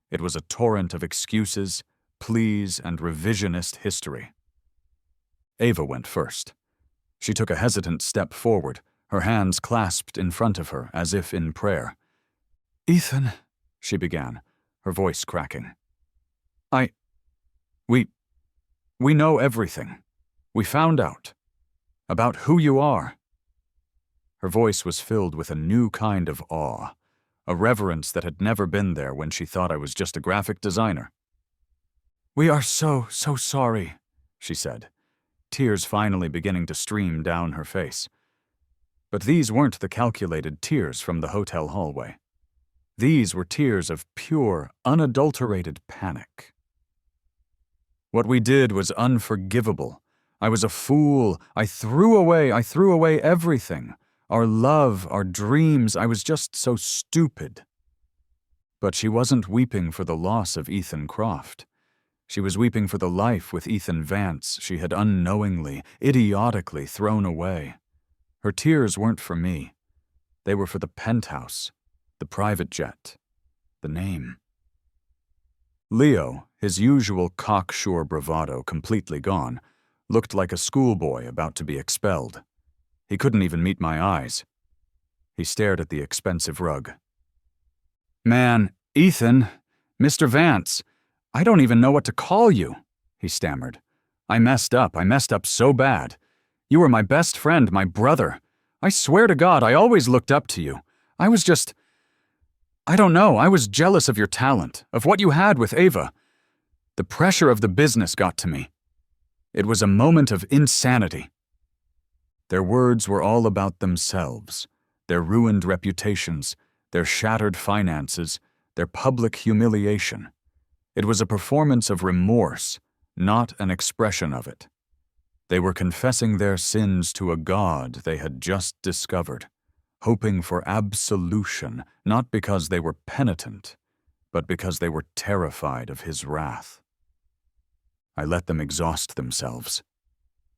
It was a torrent of excuses, pleas, and revisionist history. Ava went first. She took a hesitant step forward, her hands clasped in front of her as if in prayer. "Ethan," she began, her voice cracking. We know everything. We found out. About who you are." Her voice was filled with a new kind of awe, a reverence that had never been there when she thought I was just a graphic designer. "We are so sorry," she said, tears finally beginning to stream down her face. But these weren't the calculated tears from the hotel hallway. These were tears of pure, unadulterated panic. What we did was unforgivable. I was a fool. I threw away everything. Our love, our dreams, I was just so stupid. But she wasn't weeping for the loss of Ethan Croft. She was weeping for the life with Ethan Vance she had unknowingly, idiotically thrown away. Her tears weren't for me. They were for the penthouse, the private jet, the name. Leo, his usual cocksure bravado completely gone, looked like a schoolboy about to be expelled. He couldn't even meet my eyes. He stared at the expensive rug. "Man, Ethan, Mr. Vance, I don't even know what to call you," he stammered. I messed up so bad. You were my best friend, my brother. I swear to God, I always looked up to you. I don't know, I was jealous of your talent, of what you had with Ava. The pressure of the business got to me. It was a moment of insanity." Their words were all about themselves, their ruined reputations, their shattered finances, their public humiliation. It was a performance of remorse, not an expression of it. They were confessing their sins to a God they had just discovered, hoping for absolution, not because they were penitent, but because they were terrified of his wrath. I let them exhaust themselves.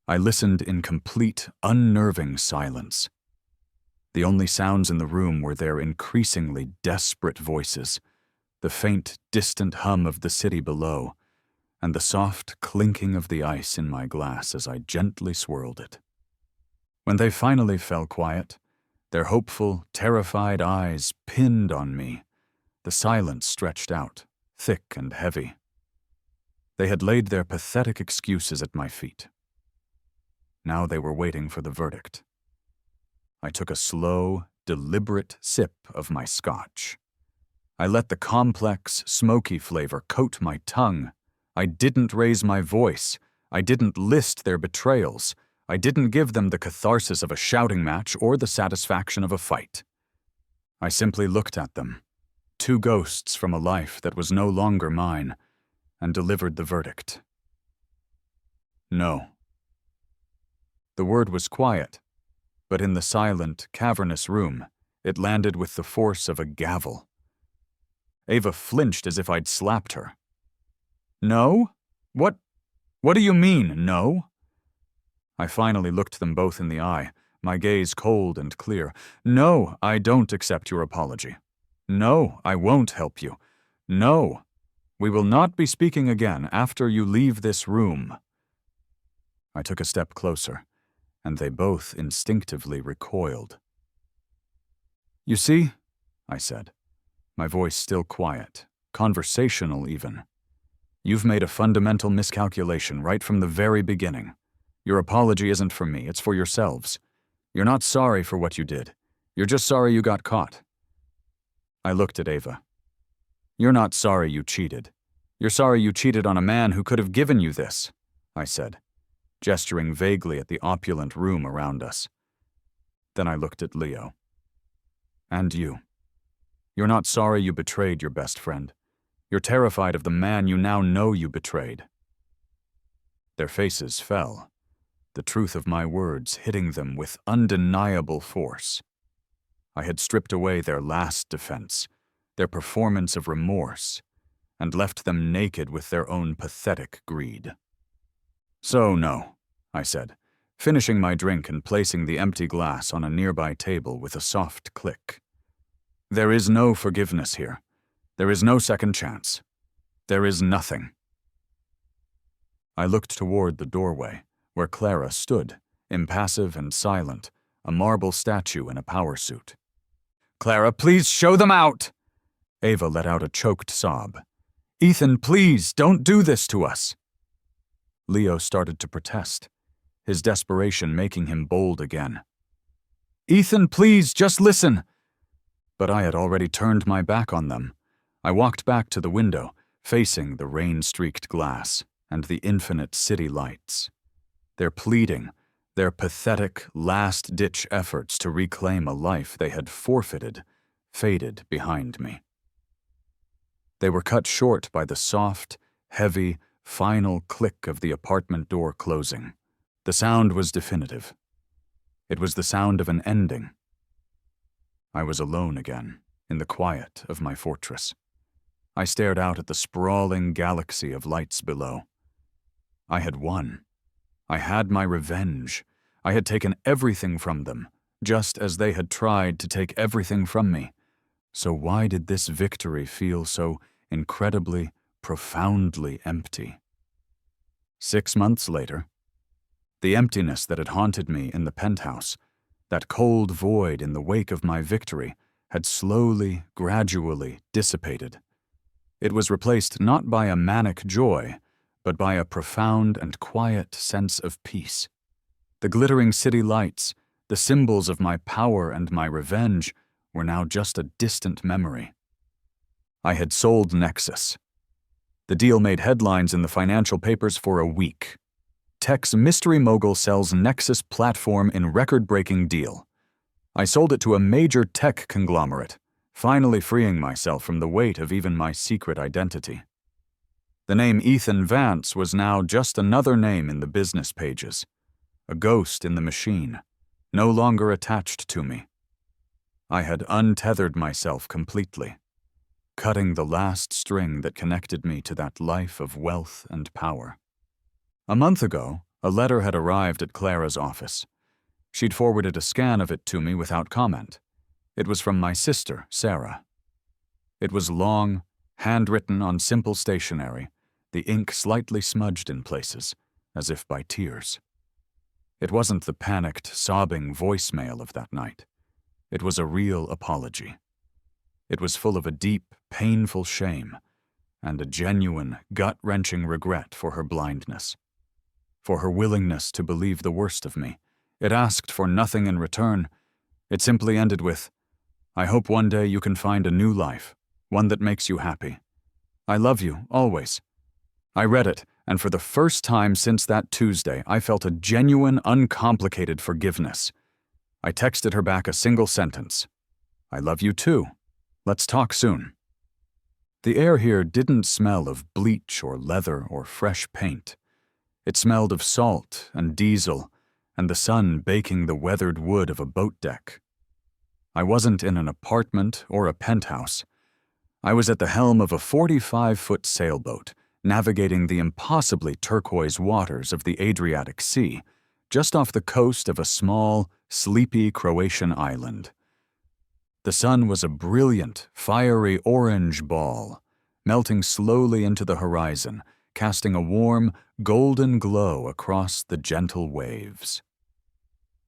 I listened in complete, unnerving silence. The only sounds in the room were their increasingly desperate voices, the faint, distant hum of the city below, and the soft clinking of the ice in my glass as I gently swirled it. When they finally fell quiet, their hopeful, terrified eyes pinned on me, the silence stretched out, thick and heavy. They had laid their pathetic excuses at my feet. Now they were waiting for the verdict. I took a slow, deliberate sip of my scotch. I let the complex, smoky flavor coat my tongue. I didn't raise my voice. I didn't list their betrayals. I didn't give them the catharsis of a shouting match or the satisfaction of a fight. I simply looked at them, two ghosts from a life that was no longer mine, and delivered the verdict. No. The word was quiet, but in the silent, cavernous room, it landed with the force of a gavel. Ava flinched as if I'd slapped her. "No? What do you mean, no?" I finally looked them both in the eye, my gaze cold and clear. "No, I don't accept your apology. No, I won't help you. No, we will not be speaking again after you leave this room." I took a step closer, and they both instinctively recoiled. "You see," I said, my voice still quiet, conversational even, "you've made a fundamental miscalculation right from the very beginning. Your apology isn't for me, it's for yourselves. You're not sorry for what you did. You're just sorry you got caught." I looked at Ava. "You're not sorry you cheated. You're sorry you cheated on a man who could have given you this," I said, gesturing vaguely at the opulent room around us. Then I looked at Leo. And you. You're not sorry you betrayed your best friend. You're terrified of the man you now know you betrayed. Their faces fell, the truth of my words hitting them with undeniable force. I had stripped away their last defense, their performance of remorse, and left them naked with their own pathetic greed. So no, I said, finishing my drink and placing the empty glass on a nearby table with a soft click. There is no forgiveness here. There is no second chance. There is nothing. I looked toward the doorway, where Clara stood, impassive and silent, a marble statue in a power suit. "Clara, please show them out!" Ava let out a choked sob. "Ethan, please, don't do this to us!" Leo started to protest, his desperation making him bold again. "Ethan, please, just listen!" But I had already turned my back on them. I walked back to the window, facing the rain-streaked glass and the infinite city lights. Their pleading, their pathetic, last-ditch efforts to reclaim a life they had forfeited, faded behind me. They were cut short by the soft, heavy, final click of the apartment door closing. The sound was definitive. It was the sound of an ending. I was alone again, in the quiet of my fortress. I stared out at the sprawling galaxy of lights below. I had won. I had my revenge. I had taken everything from them, just as they had tried to take everything from me. So why did this victory feel so incredibly, profoundly empty? 6 months later, the emptiness that had haunted me in the penthouse, that cold void in the wake of my victory, had slowly, gradually dissipated. It was replaced not by a manic joy, but by a profound and quiet sense of peace. The glittering city lights, the symbols of my power and my revenge, were now just a distant memory. I had sold Nexus. The deal made headlines in the financial papers for a week. Tech's mystery mogul sells Nexus platform in record-breaking deal. I sold it to a major tech conglomerate, finally freeing myself from the weight of even my secret identity. The name Ethan Vance was now just another name in the business pages, a ghost in the machine, no longer attached to me. I had untethered myself completely, cutting the last string that connected me to that life of wealth and power. A month ago, a letter had arrived at Clara's office. She'd forwarded a scan of it to me without comment. It was from my sister, Sarah. It was long, handwritten on simple stationery, the ink slightly smudged in places, as if by tears. It wasn't the panicked, sobbing voicemail of that night. It was a real apology. It was full of a deep, painful shame and a genuine, gut-wrenching regret for her blindness, for her willingness to believe the worst of me. It asked for nothing in return. It simply ended with, "I hope one day you can find a new life, one that makes you happy. I love you, always." I read it, and for the first time since that Tuesday, I felt a genuine, uncomplicated forgiveness. I texted her back a single sentence. "I love you too. Let's talk soon." The air here didn't smell of bleach or leather or fresh paint. It smelled of salt and diesel and the sun baking the weathered wood of a boat deck. I wasn't in an apartment or a penthouse. I was at the helm of a 45-foot sailboat, navigating the impossibly turquoise waters of the Adriatic Sea, just off the coast of a small, sleepy Croatian island. The sun was a brilliant, fiery orange ball, melting slowly into the horizon, casting a warm, golden glow across the gentle waves.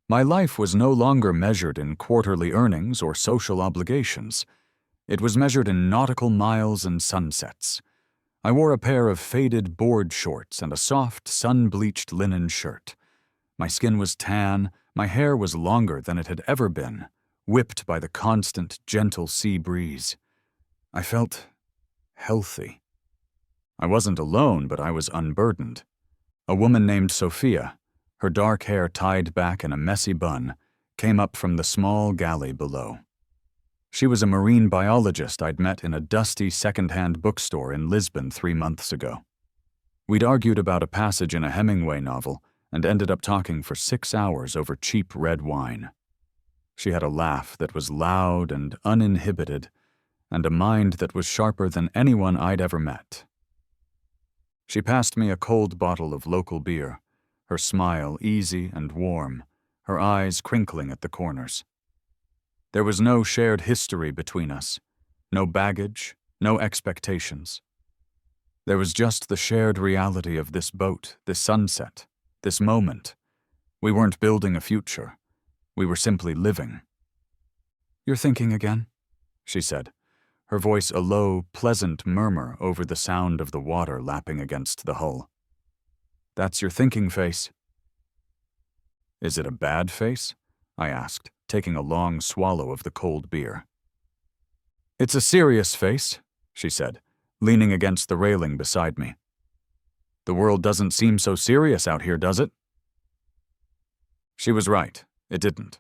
My life was no longer measured in quarterly earnings or social obligations. It was measured in nautical miles and sunsets. I wore a pair of faded board shorts and a soft, sun-bleached linen shirt. My skin was tan, my hair was longer than it had ever been, whipped by the constant, gentle sea breeze. I felt healthy. I wasn't alone, but I was unburdened. A woman named Sophia, her dark hair tied back in a messy bun, came up from the small galley below. She was a marine biologist I'd met in a dusty second-hand bookstore in Lisbon 3 months ago. We'd argued about a passage in a Hemingway novel and ended up talking for 6 hours over cheap red wine. She had a laugh that was loud and uninhibited, and a mind that was sharper than anyone I'd ever met. She passed me a cold bottle of local beer, her smile easy and warm, her eyes crinkling at the corners. There was no shared history between us, no baggage, no expectations. There was just the shared reality of this boat, this sunset, this moment. We weren't building a future. We were simply living. "You're thinking again?" she said, her voice a low, pleasant murmur over the sound of the water lapping against the hull. "That's your thinking face." "Is it a bad face?" I asked, taking a long swallow of the cold beer. "It's a serious face," she said, leaning against the railing beside me. "The world doesn't seem so serious out here, does it?" She was right. It didn't.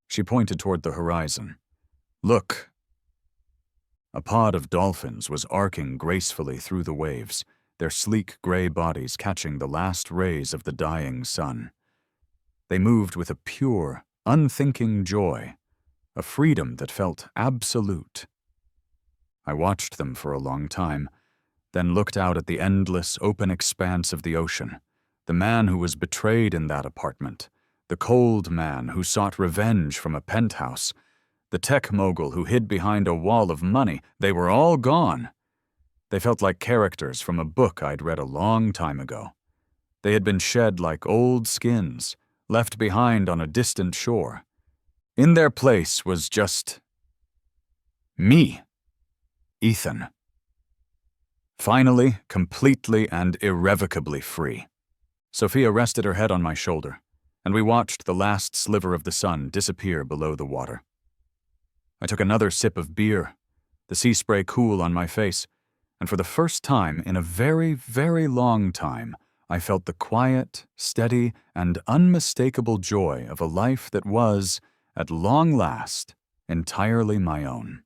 She pointed toward the horizon. "Look." A pod of dolphins was arcing gracefully through the waves, their sleek gray bodies catching the last rays of the dying sun. They moved with a pure, unthinking joy, a freedom that felt absolute. I watched them for a long time, then looked out at the endless, open expanse of the ocean, the man who was betrayed in that apartment, the cold man who sought revenge from a penthouse, the tech mogul who hid behind a wall of money. They were all gone. They felt like characters from a book I'd read a long time ago. They had been shed like old skins, left behind on a distant shore. In their place was just me, Ethan. Finally, completely and irrevocably free. Sophia rested her head on my shoulder, and we watched the last sliver of the sun disappear below the water. I took another sip of beer, the sea spray cool on my face, and for the first time in a very, very long time, I felt the quiet, steady, and unmistakable joy of a life that was, at long last, entirely my own.